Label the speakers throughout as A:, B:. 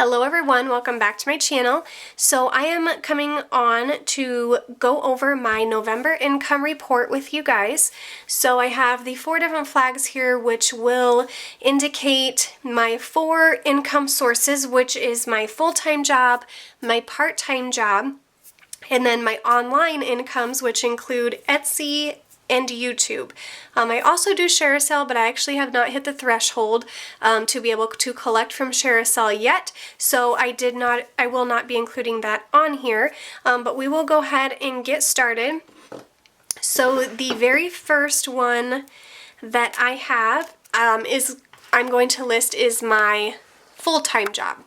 A: Hello everyone, welcome back to my channel. So I am coming on to go over my November income report with you guys. So I have the 4 different flags here which will indicate my 4 income sources, which is my full-time job, my part-time job, and then my online incomes, which include Etsy and YouTube. I also do ShareASale, but I actually have not hit the threshold to be able to collect from ShareASale yet, so I will not be including that on here, but we will go ahead and get started. So the very first one that I have I'm going to list is my full-time job.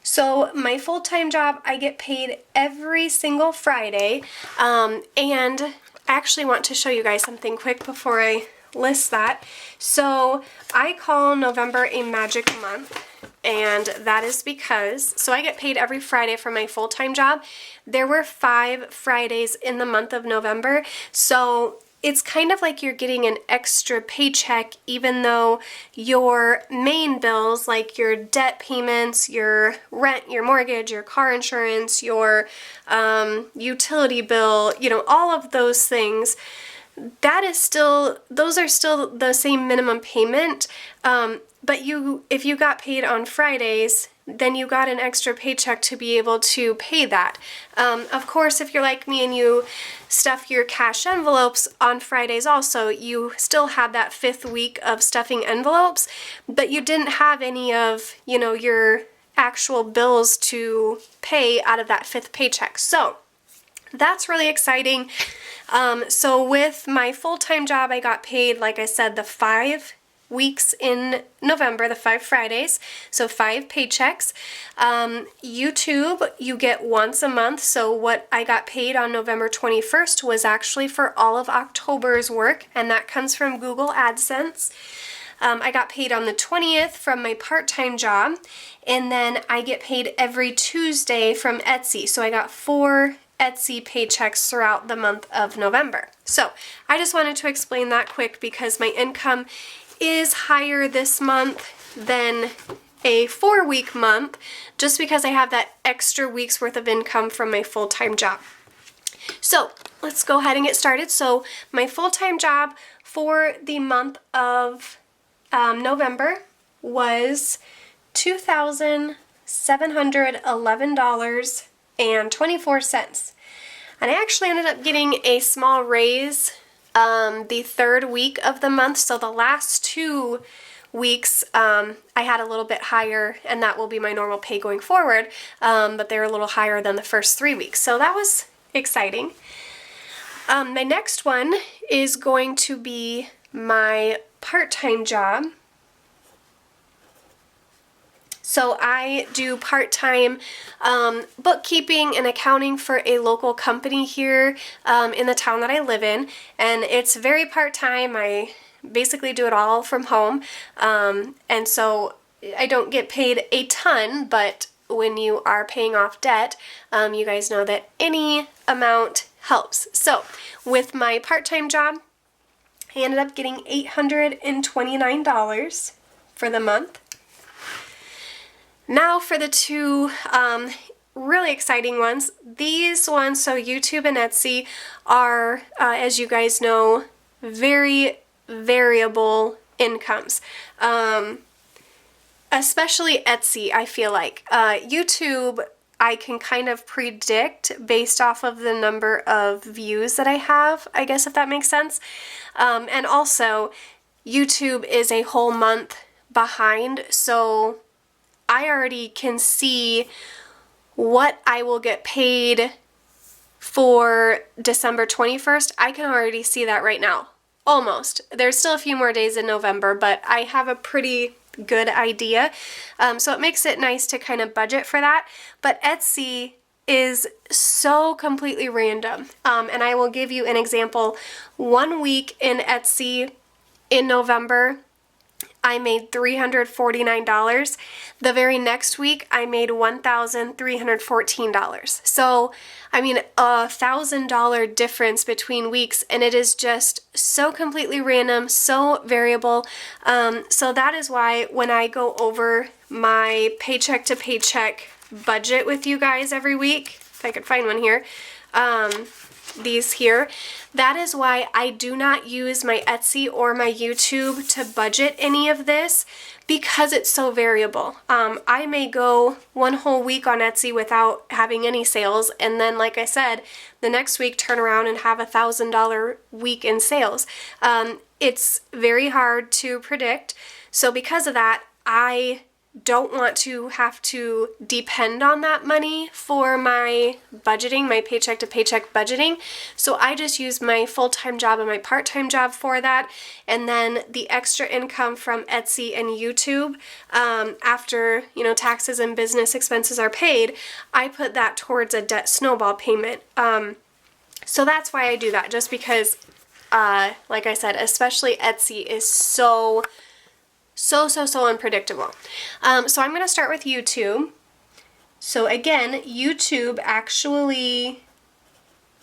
A: So my full-time job, I get paid every single Friday, and I actually want to show you guys something quick before I list that. So I call November a magic month, and that is because, so I get paid every Friday for my full-time job. There were 5 Fridays in the month of November, so it's kind of like you're getting an extra paycheck even though your main bills, like your debt payments, your rent, your mortgage, your car insurance, your utility bill, you know, all of those things, those are still the same minimum payment, but if you got paid on Fridays, then you got an extra paycheck to be able to pay that. Of course, if you're like me and you stuff your cash envelopes on Fridays also, you still have that 5th week of stuffing envelopes, but you didn't have any of, you know, your actual bills to pay out of that 5th paycheck. So that's really exciting. So with my full-time job, I got paid, like I said, the 5 weeks in November, the 5 Fridays, so 5 paychecks. YouTube, you get once a month, so what I got paid on November 21st was actually for all of October's work, and that comes from Google AdSense. I got paid on the 20th from my part-time job, and then I get paid every Tuesday from Etsy, so I got 4 Etsy paychecks throughout the month of November. So I just wanted to explain that quick because my income is higher this month than a 4-week month just because I have that extra week's worth of income from my full-time job. So let's go ahead and get started. So my full-time job for the month of November was $2,711.24. And I actually ended up getting a small raise the 3rd week of the month, so the last 2 weeks I had a little bit higher, and that will be my normal pay going forward, but they're a little higher than the first 3 weeks, so that was exciting. My next one is going to be my part-time job. So I do part-time bookkeeping and accounting for a local company here in the town that I live in, and it's very part-time. I basically do it all from home, and so I don't get paid a ton, but when you are paying off debt, you guys know that any amount helps. So with my part-time job, I ended up getting $829 for the month. Now for the 2 really exciting ones. These ones, so YouTube and Etsy, are, as you guys know, very variable incomes. Especially Etsy, I feel like. YouTube, I can kind of predict based off of the number of views that I have, I guess, if that makes sense. And also, YouTube is a whole month behind, so I already can see what I will get paid for December 21st. I can already see that right now. Almost. There's still a few more days in November, but I have a pretty good idea. So it makes it nice to kind of budget for that. But Etsy is so completely random. And I will give you an example. 1 week in Etsy in November, I made $349. The very next week, I made $1,314. So, I mean, $1,000 difference between weeks, and it is just so completely random, so variable. So that is why when I go over my paycheck to paycheck budget with you guys every week, if I could find one here, these here, that is why I do not use my Etsy or my YouTube to budget any of this, because it's so variable. I may go one whole week on Etsy without having any sales, and then, like I said, the next week turn around and have $1,000 week in sales. It's very hard to predict, so because of that, I don't want to have to depend on that money for my budgeting, my paycheck to paycheck budgeting. So I just use my full-time job and my part-time job for that. And then the extra income from Etsy and YouTube, after, you know, taxes and business expenses are paid, I put that towards a debt snowball payment. So that's why I do that, just because, like I said, especially Etsy is so unpredictable. So I'm going to start with YouTube. So again, YouTube actually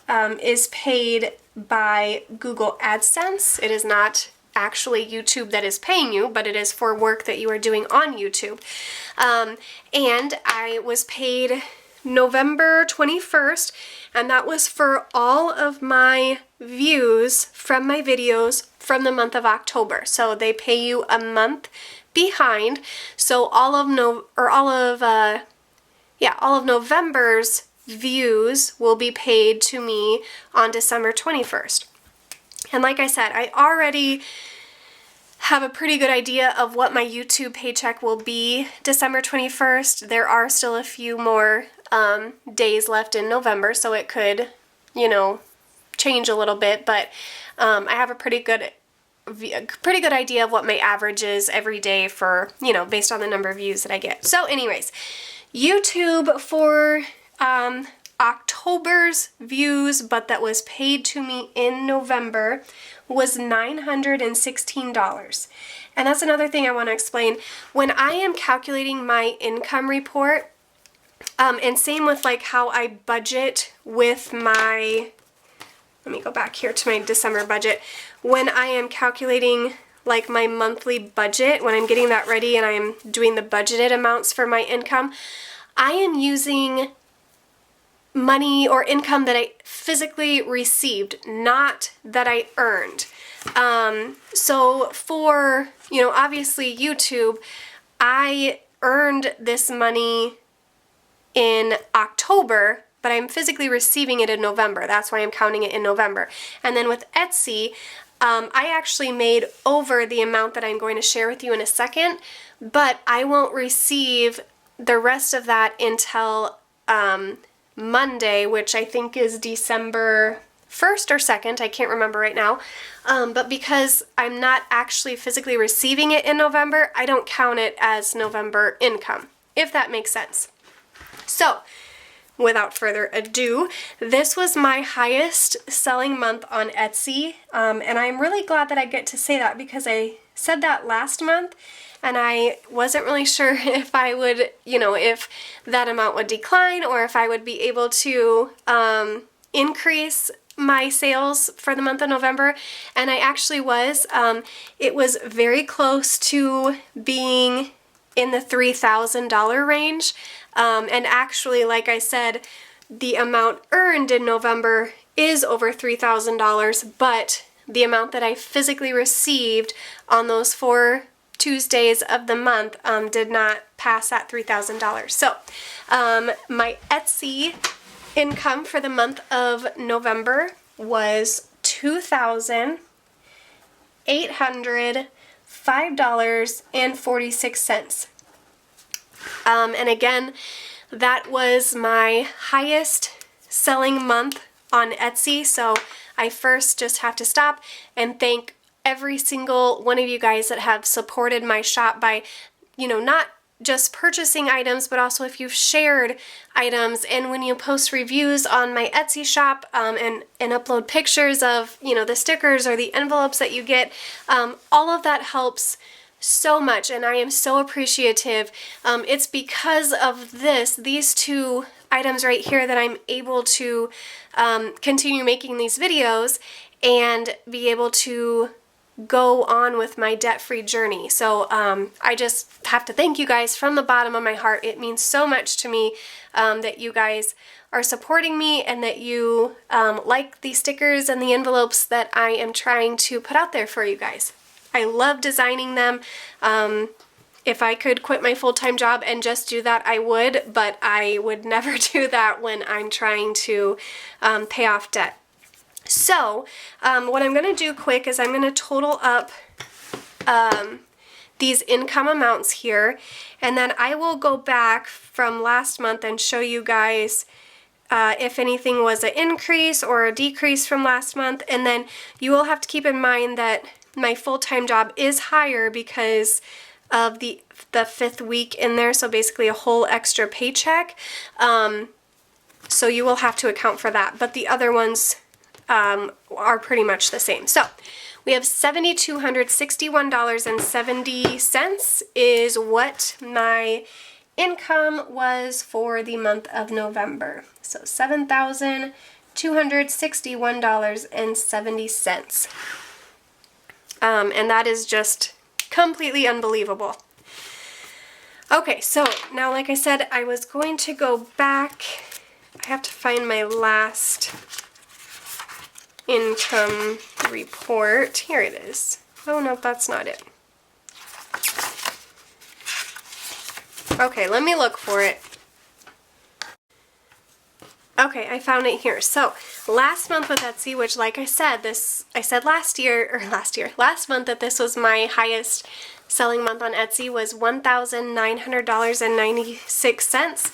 A: is paid by Google AdSense. It is not actually YouTube that is paying you, but it is for work that you are doing on YouTube. And I was paid November 21st, and that was for all of my views from my videos from the month of October. So they pay you a month behind. So all of November's views will be paid to me on December 21st. And like I said, I already have a pretty good idea of what my YouTube paycheck will be December 21st. There are still a few more days left in November, so it could, you know, change a little bit, but I have a pretty good idea of what my average is every day for, you know, based on the number of views that I get. So anyways, YouTube for October's views, but that was paid to me in November, was $916. And that's another thing I want to explain. When I am calculating my income report, and same with like how I budget with my, let me go back here to my December budget. When I am calculating like my monthly budget, when I'm getting that ready and I am doing the budgeted amounts for my income, I am using money or income that I physically received, not that I earned. So for, you know, obviously YouTube, I earned this money in October, but I'm physically receiving it in November. That's why I'm counting it in November. And then with Etsy, I actually made over the amount that I'm going to share with you in a second, but I won't receive the rest of that until Monday, which I think is December 1st or 2nd, I can't remember right now. But because I'm not actually physically receiving it in November, I don't count it as November income, if that makes sense. So, without further ado, this was my highest selling month on Etsy, and I'm really glad that I get to say that, because I said that last month and I wasn't really sure if I would, you know, if that amount would decline or if I would be able to increase my sales for the month of November, and I actually was. It was very close to being in the $3,000 range. And actually, like I said, the amount earned in November is over $3,000, but the amount that I physically received on those 4 Tuesdays of the month did not pass that $3,000. So my Etsy income for the month of November was $2,805.46. And again, that was my highest selling month on Etsy, so I first just have to stop and thank every single one of you guys that have supported my shop by, you know, not just purchasing items, but also if you've shared items, and when you post reviews on my Etsy shop and upload pictures of, you know, the stickers or the envelopes that you get, all of that helps so much, and I am so appreciative. It's because of these two items right here, that I'm able to continue making these videos and be able to go on with my debt-free journey. So I just have to thank you guys from the bottom of my heart. It means so much to me that you guys are supporting me, and that you like the stickers and the envelopes that I am trying to put out there for you guys. I love designing them. If I could quit my full-time job and just do that, I would, but I would never do that when I'm trying to pay off debt. So what I'm going to do quick is I'm going to total up these income amounts here, and then I will go back from last month and show you guys if anything was an increase or a decrease from last month. And then you will have to keep in mind that my full-time job is higher because of the 5th week in there, so basically a whole extra paycheck. So you will have to account for that, but the other ones are pretty much the same. So we have $7,261.70 is what my income was for the month of November. So $7,261.70. And that is just completely unbelievable. Okay, so now, like I said, I was going to go back. I have to find my last income report. Here it is. Oh, no, that's not it. Okay, let me look for it. Okay, I found it here. So last month with Etsy, which, like I said, last month that this was my highest selling month on Etsy, was $1,900.96.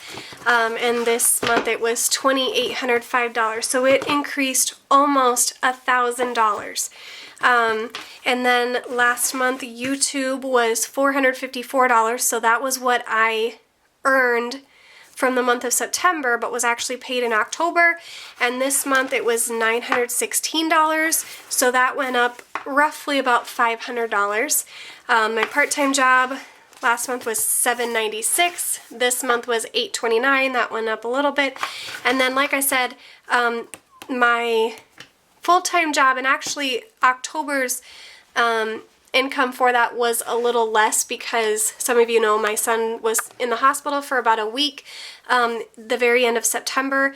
A: And this month it was $2,805. So it increased almost $1,000. And then last month YouTube was $454. So that was what I earned from the month of September, but was actually paid in October. And this month it was $916, so that went up roughly about $500. My part-time job last month was $796. This month was $829. That went up a little bit. And then, like I said, my full-time job, and actually October's income for that was a little less, because some of you know my son was in the hospital for about a week the very end of September,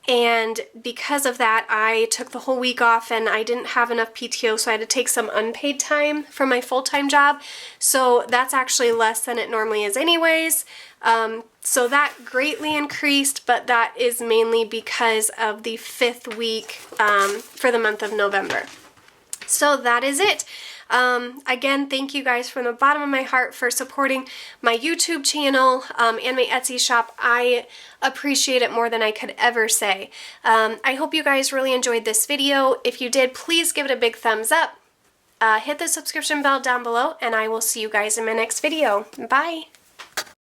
A: and because of that I took the whole week off, and I didn't have enough PTO, so I had to take some unpaid time from my full-time job. So that's actually less than it normally is anyways. So that greatly increased, but that is mainly because of the 5th week for the month of November. So that is it. Again, thank you guys from the bottom of my heart for supporting my YouTube channel and my Etsy shop. I appreciate it more than I could ever say. I hope you guys really enjoyed this video. If you did, please give it a big thumbs up. Hit the subscription bell down below, and I will see you guys in my next video. Bye!